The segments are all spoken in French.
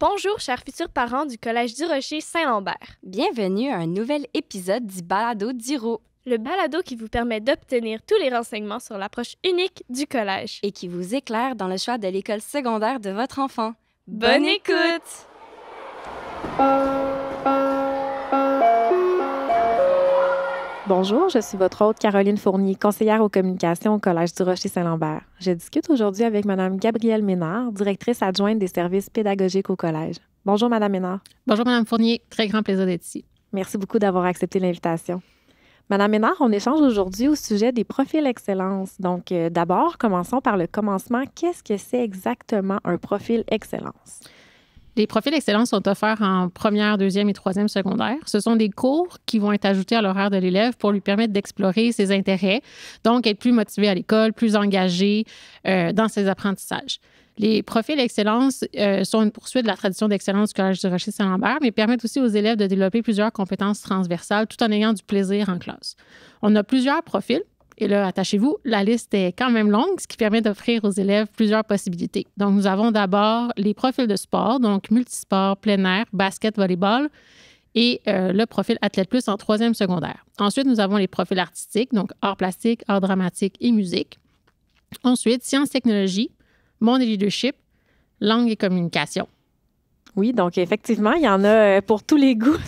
Bonjour, chers futurs parents du Collège du Rocher Saint-Lambert. Bienvenue à un nouvel épisode du Balado d'Iro. Le balado qui vous permet d'obtenir tous les renseignements sur l'approche unique du collège. Et qui vous éclaire dans le choix de l'école secondaire de votre enfant. Bonne écoute! Bonjour, je suis votre hôte Caroline Fournier, conseillère aux communications au Collège du Rocher Saint-Lambert. Je discute aujourd'hui avec Mme Gabrielle Ménard, directrice adjointe des services pédagogiques au Collège. Bonjour, Mme Ménard. Bonjour, Mme Fournier. Très grand plaisir d'être ici. Merci beaucoup d'avoir accepté l'invitation. Mme Ménard, on échange aujourd'hui au sujet des profils excellence. Donc, d'abord, commençons par le commencement. Qu'est-ce que c'est exactement un profil excellence? Les profils excellence sont offerts en première, deuxième et troisième secondaire. Ce sont des cours qui vont être ajoutés à l'horaire de l'élève pour lui permettre d'explorer ses intérêts, donc être plus motivé à l'école, plus engagé dans ses apprentissages. Les profils excellence sont une poursuite de la tradition d'excellence du Collège du Rocher Saint-Lambert, mais permettent aussi aux élèves de développer plusieurs compétences transversales tout en ayant du plaisir en classe. On a plusieurs profils. Et là, attachez-vous, la liste est quand même longue, ce qui permet d'offrir aux élèves plusieurs possibilités. Donc, nous avons d'abord les profils de sport, donc multisport, plein air, basket, volleyball, et le profil Athlète Plus en troisième secondaire. Ensuite, nous avons les profils artistiques, donc art plastique, art dramatique et musique. Ensuite, sciences, technologies, monde et leadership, langue et communication. Oui, donc effectivement, il y en a pour tous les goûts.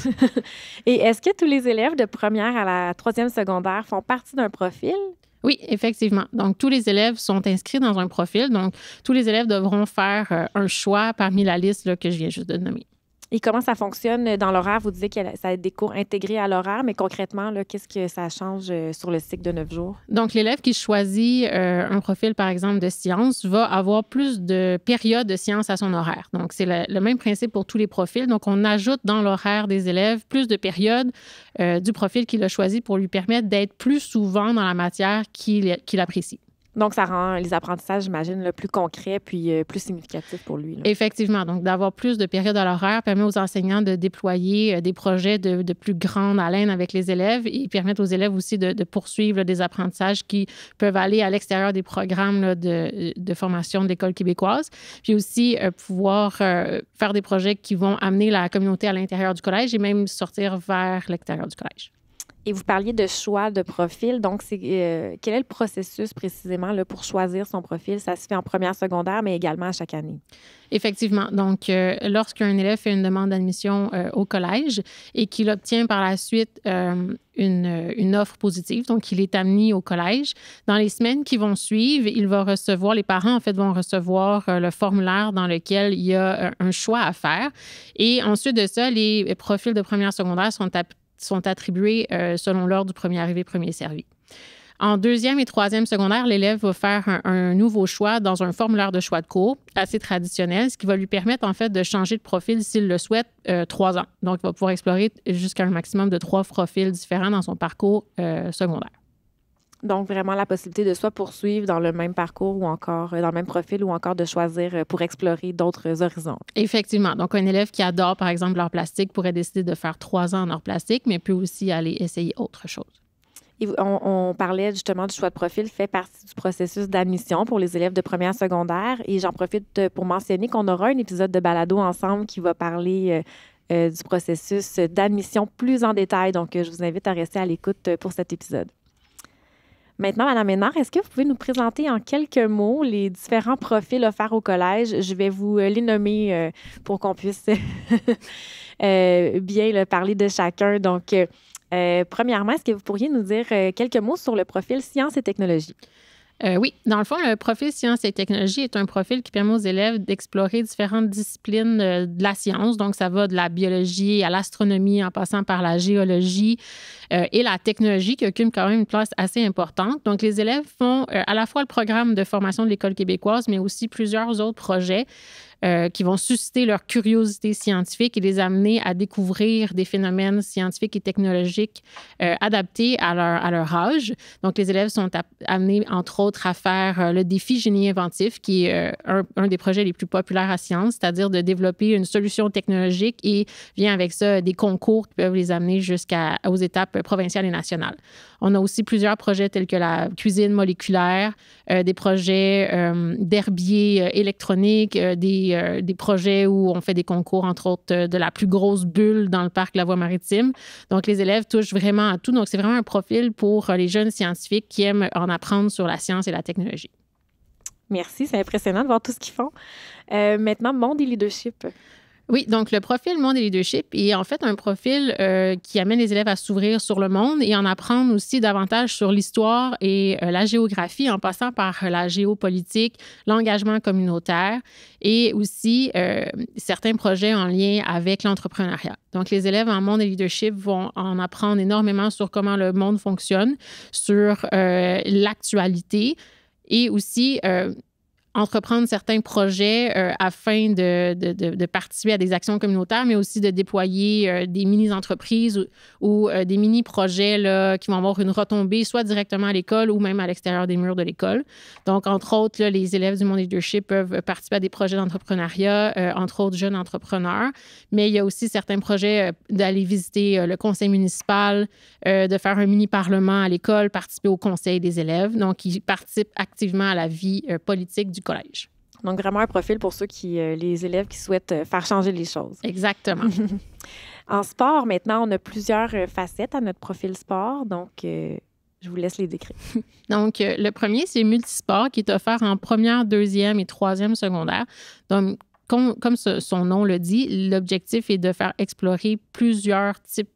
Et est-ce que tous les élèves de première à la troisième secondaire font partie d'un profil? Oui, effectivement. Donc, tous les élèves sont inscrits dans un profil. Donc, tous les élèves devront faire un choix parmi la liste là, que je viens juste de nommer. Et comment ça fonctionne dans l'horaire? Vous disiez que ça a des cours intégrés à l'horaire, mais concrètement, là, qu'est-ce que ça change sur le cycle de 9 jours? Donc, l'élève qui choisit un profil, par exemple, de sciences, va avoir plus de périodes de sciences à son horaire. Donc, c'est le même principe pour tous les profils. Donc, on ajoute dans l'horaire des élèves plus de périodes du profil qu'il a choisi pour lui permettre d'être plus souvent dans la matière qu'il apprécie. Donc, ça rend les apprentissages, j'imagine, plus concrets puis plus significatifs pour lui. Là. Effectivement. Donc, d'avoir plus de périodes à l'horaire permet aux enseignants de déployer des projets de plus grande haleine avec les élèves et permettre aux élèves aussi de poursuivre des apprentissages qui peuvent aller à l'extérieur des programmes là, de formation de l'École québécoise. Puis aussi, pouvoir faire des projets qui vont amener la communauté à l'intérieur du collège et même sortir vers l'extérieur du collège. Et vous parliez de choix de profil. Donc, quel est le processus précisément là, pour choisir son profil? Ça se fait en première secondaire, mais également à chaque année. Effectivement. Donc, lorsqu'un élève fait une demande d'admission au collège et qu'il obtient par la suite une offre positive, donc il est amené au collège, dans les semaines qui vont suivre, les parents, en fait, vont recevoir le formulaire dans lequel il y a un choix à faire. Et ensuite de ça, les profils de première secondaire sont attribués selon l'ordre du premier arrivé, premier servi. En deuxième et troisième secondaire, l'élève va faire un nouveau choix dans un formulaire de choix de cours assez traditionnel, ce qui va lui permettre en fait de changer de profil s'il le souhaite 3 ans. Donc, il va pouvoir explorer jusqu'à un maximum de 3 profils différents dans son parcours secondaire. Donc, vraiment la possibilité de soit poursuivre dans le même parcours ou encore dans le même profil ou encore de choisir pour explorer d'autres horizons. Effectivement. Donc, un élève qui adore, par exemple, l'art plastique pourrait décider de faire 3 ans en art plastique, mais peut aussi aller essayer autre chose. Et on parlait justement du choix de profil fait partie du processus d'admission pour les élèves de première secondaire. Et j'en profite pour mentionner qu'on aura un épisode de balado ensemble qui va parler du processus d'admission plus en détail. Donc, je vous invite à rester à l'écoute pour cet épisode. Maintenant, Mme Ménard, est-ce que vous pouvez nous présenter en quelques mots les différents profils offerts au collège? Je vais vous les nommer pour qu'on puisse bien parler de chacun. Donc, premièrement, est-ce que vous pourriez nous dire quelques mots sur le profil sciences et technologies? Oui. Dans le fond, le profil sciences et technologies est un profil qui permet aux élèves d'explorer différentes disciplines de la science. Donc, ça va de la biologie à l'astronomie en passant par la géologie et la technologie qui occupe quand même une place assez importante. Donc, les élèves font à la fois le programme de formation de l'École québécoise, mais aussi plusieurs autres projets qui vont susciter leur curiosité scientifique et les amener à découvrir des phénomènes scientifiques et technologiques adaptés à leur âge. Donc, les élèves sont amenés, entre autres, à faire le défi génie inventif, qui est un des projets les plus populaires à Sciences, c'est-à-dire de développer une solution technologique et vient avec ça des concours qui peuvent les amener jusqu'aux étapes provinciales et nationales. On a aussi plusieurs projets tels que la cuisine moléculaire, des projets d'herbiers électroniques, des des projets où on fait des concours, entre autres, de la plus grosse bulle dans le parc La Voie-Maritime. Donc, les élèves touchent vraiment à tout. Donc, c'est vraiment un profil pour les jeunes scientifiques qui aiment en apprendre sur la science et la technologie. Merci, c'est impressionnant de voir tout ce qu'ils font. Maintenant, monde et leadership. Oui, donc le profil Monde et Leadership est en fait un profil qui amène les élèves à s'ouvrir sur le monde et en apprendre aussi davantage sur l'histoire et la géographie en passant par la géopolitique, l'engagement communautaire et aussi certains projets en lien avec l'entrepreneuriat. Donc, les élèves en Monde et Leadership vont en apprendre énormément sur comment le monde fonctionne, sur l'actualité et aussi entreprendre certains projets afin de participer à des actions communautaires, mais aussi de déployer des mini-entreprises ou des mini-projets là, qui vont avoir une retombée soit directement à l'école ou même à l'extérieur des murs de l'école. Donc, entre autres, là, les élèves du Monde Leadership peuvent participer à des projets d'entrepreneuriat, entre autres jeunes entrepreneurs, mais il y a aussi certains projets d'aller visiter le conseil municipal, de faire un mini-parlement à l'école, participer au conseil des élèves. Donc, ils participent activement à la vie politique du collège. Donc, vraiment un profil pour ceux les élèves qui souhaitent faire changer les choses. Exactement. En sport, maintenant, on a plusieurs facettes à notre profil sport. Donc, je vous laisse les décrire. Donc, le premier, c'est multisport qui est offert en première, deuxième et troisième secondaire. Donc, comme son nom le dit, l'objectif est de faire explorer plusieurs types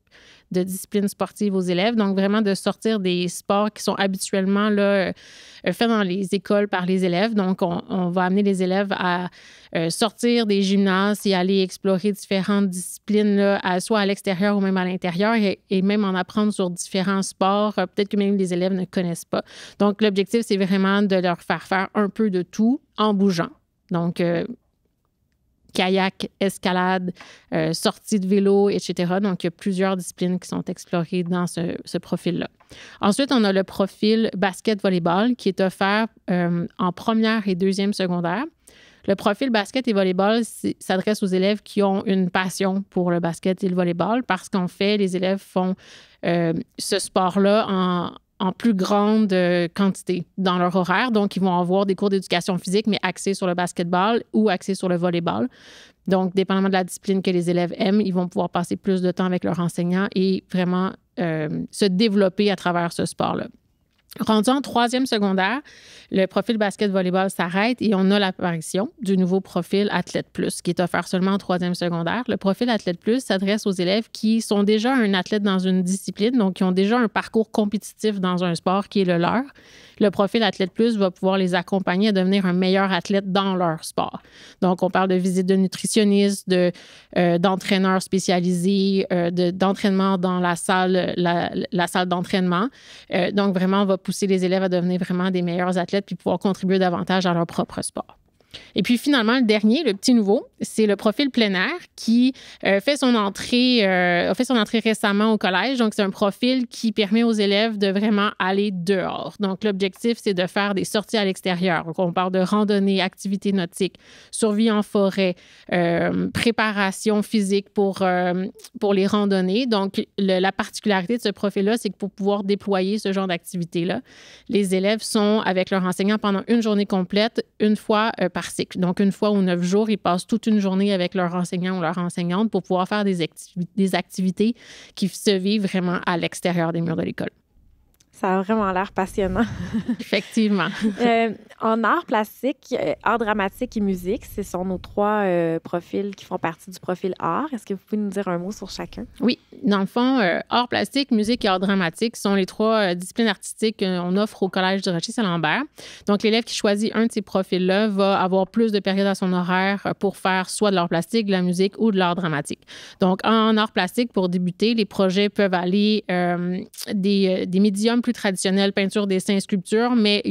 de disciplines sportives aux élèves. Donc, vraiment de sortir des sports qui sont habituellement là, faits dans les écoles par les élèves. Donc, on va amener les élèves à sortir des gymnases et aller explorer différentes disciplines, là, soit à l'extérieur ou même à l'intérieur et même en apprendre sur différents sports, peut-être que même les élèves ne connaissent pas. Donc, l'objectif, c'est vraiment de leur faire un peu de tout en bougeant. Donc, kayak, escalade, sortie de vélo, etc. Donc, il y a plusieurs disciplines qui sont explorées dans ce profil-là. Ensuite, on a le profil basket-volleyball qui est offert en première et deuxième secondaire. Le profil basket et volleyball s'adresse aux élèves qui ont une passion pour le basket et le volleyball parce qu'en fait, les élèves font ce sport-là en plus grande quantité dans leur horaire. Donc, ils vont avoir des cours d'éducation physique, mais axés sur le basketball ou axés sur le volleyball. Donc, dépendamment de la discipline que les élèves aiment, ils vont pouvoir passer plus de temps avec leur enseignant et vraiment se développer à travers ce sport-là. Rendu en troisième secondaire, le profil basket-volleyball s'arrête et on a l'apparition du nouveau profil Athlète Plus qui est offert seulement en troisième secondaire. Le profil Athlète Plus s'adresse aux élèves qui sont déjà un athlète dans une discipline, donc qui ont déjà un parcours compétitif dans un sport qui est le leur. Le profil Athlète Plus va pouvoir les accompagner à devenir un meilleur athlète dans leur sport. Donc, on parle de visites de nutritionnistes, d'entraîneurs spécialisés, d'entraînement dans la salle d'entraînement. Donc, vraiment, on va pousser les élèves à devenir vraiment des meilleurs athlètes puis pouvoir contribuer davantage à leur propre sport. Et puis finalement, le dernier, le petit nouveau, c'est le profil plein air qui a fait son entrée récemment au collège. Donc, c'est un profil qui permet aux élèves de vraiment aller dehors. Donc, l'objectif, c'est de faire des sorties à l'extérieur. Donc, on parle de randonnée, activités nautiques, survie en forêt, préparation physique pour les randonnées. Donc, la particularité de ce profil-là, c'est que pour pouvoir déployer ce genre d'activité-là, les élèves sont avec leur enseignant pendant une journée complète, une fois par cycle. Donc, une fois ou 9 jours, ils passent toute une journée avec leur enseignant ou leur enseignante pour pouvoir faire des activités qui se vivent vraiment à l'extérieur des murs de l'école. Ça a vraiment l'air passionnant. Effectivement. En art plastique, art dramatique et musique, ce sont nos trois profils qui font partie du profil art. Est-ce que vous pouvez nous dire un mot sur chacun? Oui. Dans le fond, art plastique, musique et art dramatique sont les trois disciplines artistiques qu'on offre au Collège du Rocher-Saint-Lambert. Donc, l'élève qui choisit un de ces profils-là va avoir plus de périodes à son horaire pour faire soit de l'art plastique, de la musique ou de l'art dramatique. Donc, en art plastique, pour débuter, les projets peuvent aller des médiums plus traditionnels, peinture, dessin, sculpture, mais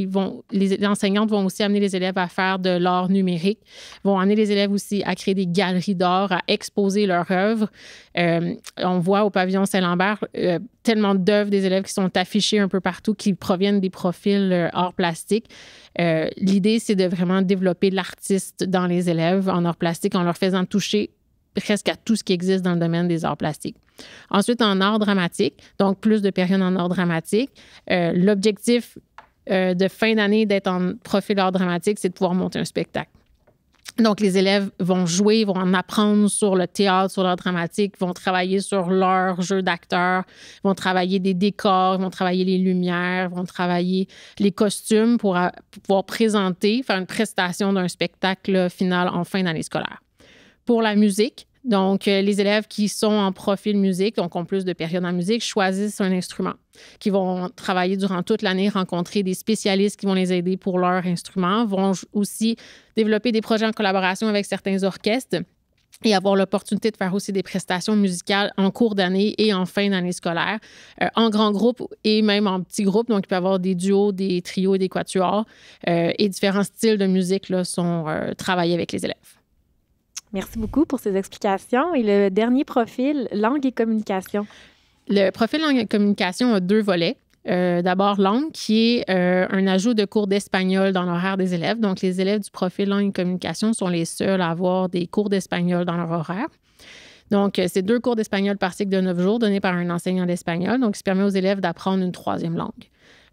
les enseignantes vont aussi amener les élèves à faire de l'art numérique, vont amener les élèves aussi à créer des galeries d'art, à exposer leurs œuvres. On voit au pavillon Saint-Lambert tellement d'œuvres des élèves qui sont affichées un peu partout, qui proviennent des profils art plastique. L'idée, c'est de vraiment développer l'artiste dans les élèves en art plastique en leur faisant toucher presque à tout ce qui existe dans le domaine des arts plastiques. Ensuite, en art dramatique, donc plus de périodes en art dramatique, l'objectif de fin d'année d'être en profil art dramatique, c'est de pouvoir monter un spectacle. Donc, les élèves vont jouer, vont en apprendre sur le théâtre, sur l'art dramatique, vont travailler sur leur jeu d'acteur, vont travailler des décors, vont travailler les lumières, vont travailler les costumes pour pouvoir présenter, faire une prestation d'un spectacle final en fin d'année scolaire. Pour la musique, donc, les élèves qui sont en profil musique, donc ont plus de périodes en musique, choisissent un instrument, qui vont travailler durant toute l'année, rencontrer des spécialistes qui vont les aider pour leur instrument, vont aussi développer des projets en collaboration avec certains orchestres et avoir l'opportunité de faire aussi des prestations musicales en cours d'année et en fin d'année scolaire, en grand groupe et même en petit groupe. Donc, il peut y avoir des duos, des trios et des quatuors et différents styles de musique là, sont travaillés avec les élèves. Merci beaucoup pour ces explications. Et le dernier profil, langue et communication. Le profil langue et communication a 2 volets. D'abord, langue, qui est un ajout de cours d'espagnol dans l'horaire des élèves. Donc, les élèves du profil langue et communication sont les seuls à avoir des cours d'espagnol dans leur horaire. Donc, c'est 2 cours d'espagnol par cycle de 9 jours donnés par un enseignant d'espagnol. Donc, ça permet aux élèves d'apprendre une 3e langue.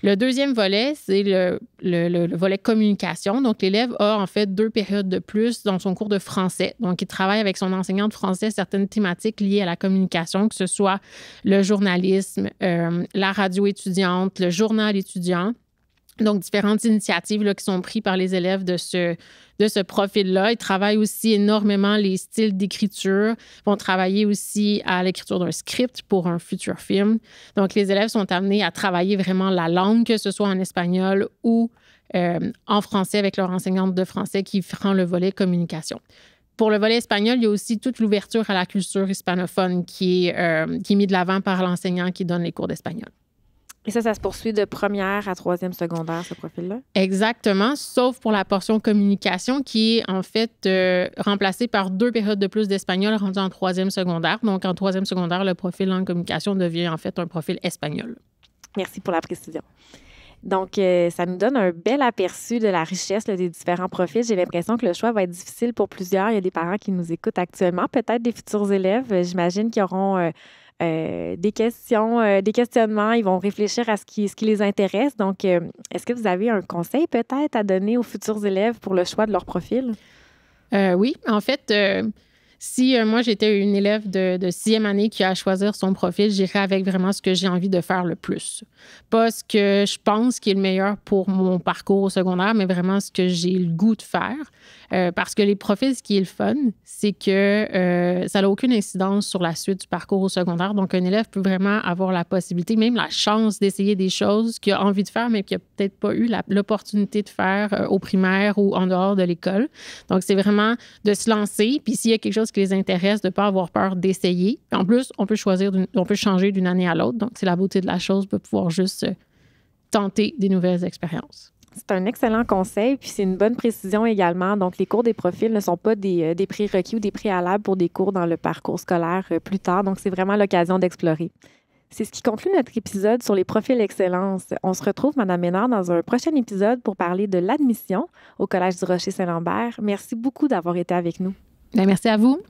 Le deuxième volet, c'est le volet communication. Donc, l'élève a en fait 2 périodes de plus dans son cours de français. Donc, il travaille avec son enseignant de français certaines thématiques liées à la communication, que ce soit le journalisme, la radio étudiante, le journal étudiant. Donc, différentes initiatives là, qui sont prises par les élèves de ce profil-là. Ils travaillent aussi énormément les styles d'écriture. Ils vont travailler aussi à l'écriture d'un script pour un futur film. Donc, les élèves sont amenés à travailler vraiment la langue, que ce soit en espagnol ou en français avec leur enseignante de français qui prend le volet communication. Pour le volet espagnol, il y a aussi toute l'ouverture à la culture hispanophone qui est mise de l'avant par l'enseignant qui donne les cours d'espagnol. Et ça se poursuit de 1e à 3e secondaire, ce profil-là? Exactement, sauf pour la portion communication qui est en fait remplacée par 2 périodes de plus d'espagnol rendues en 3e secondaire. Donc, en 3e secondaire, le profil langue communication devient en fait un profil espagnol. Merci pour la précision. Donc, ça nous donne un bel aperçu de la richesse là, des différents profils. J'ai l'impression que le choix va être difficile pour plusieurs. Il y a des parents qui nous écoutent actuellement, peut-être des futurs élèves. J'imagine qu'ils auront des questions, des questionnements. Ils vont réfléchir à ce qui les intéresse. Donc, est-ce que vous avez un conseil peut-être à donner aux futurs élèves pour le choix de leur profil? Oui, en fait, si moi, j'étais une élève de 6e année qui a à choisir son profil, j'irais avec vraiment ce que j'ai envie de faire le plus. Pas ce que je pense qui est le meilleur pour mon parcours au secondaire, mais vraiment ce que j'ai le goût de faire. Parce que les profils, ce qui est le fun, c'est que ça n'a aucune incidence sur la suite du parcours au secondaire. Donc, un élève peut vraiment avoir la possibilité, même la chance d'essayer des choses qu'il a envie de faire, mais qu'il n'a peut-être pas eu l'opportunité de faire au primaire ou en dehors de l'école. Donc, c'est vraiment de se lancer. Puis, s'il y a quelque chose qui les intéresse, de ne pas avoir peur d'essayer. En plus, on peut changer d'une année à l'autre. Donc, c'est la beauté de la chose de pouvoir juste tenter des nouvelles expériences. C'est un excellent conseil, puis c'est une bonne précision également. Donc, les cours des profils ne sont pas des prérequis ou des préalables pour des cours dans le parcours scolaire plus tard. Donc, c'est vraiment l'occasion d'explorer. C'est ce qui conclut notre épisode sur les profils excellence. On se retrouve, Mme Ménard, dans un prochain épisode pour parler de l'admission au Collège du Rocher-Saint-Lambert. Merci beaucoup d'avoir été avec nous. Bien, merci à vous.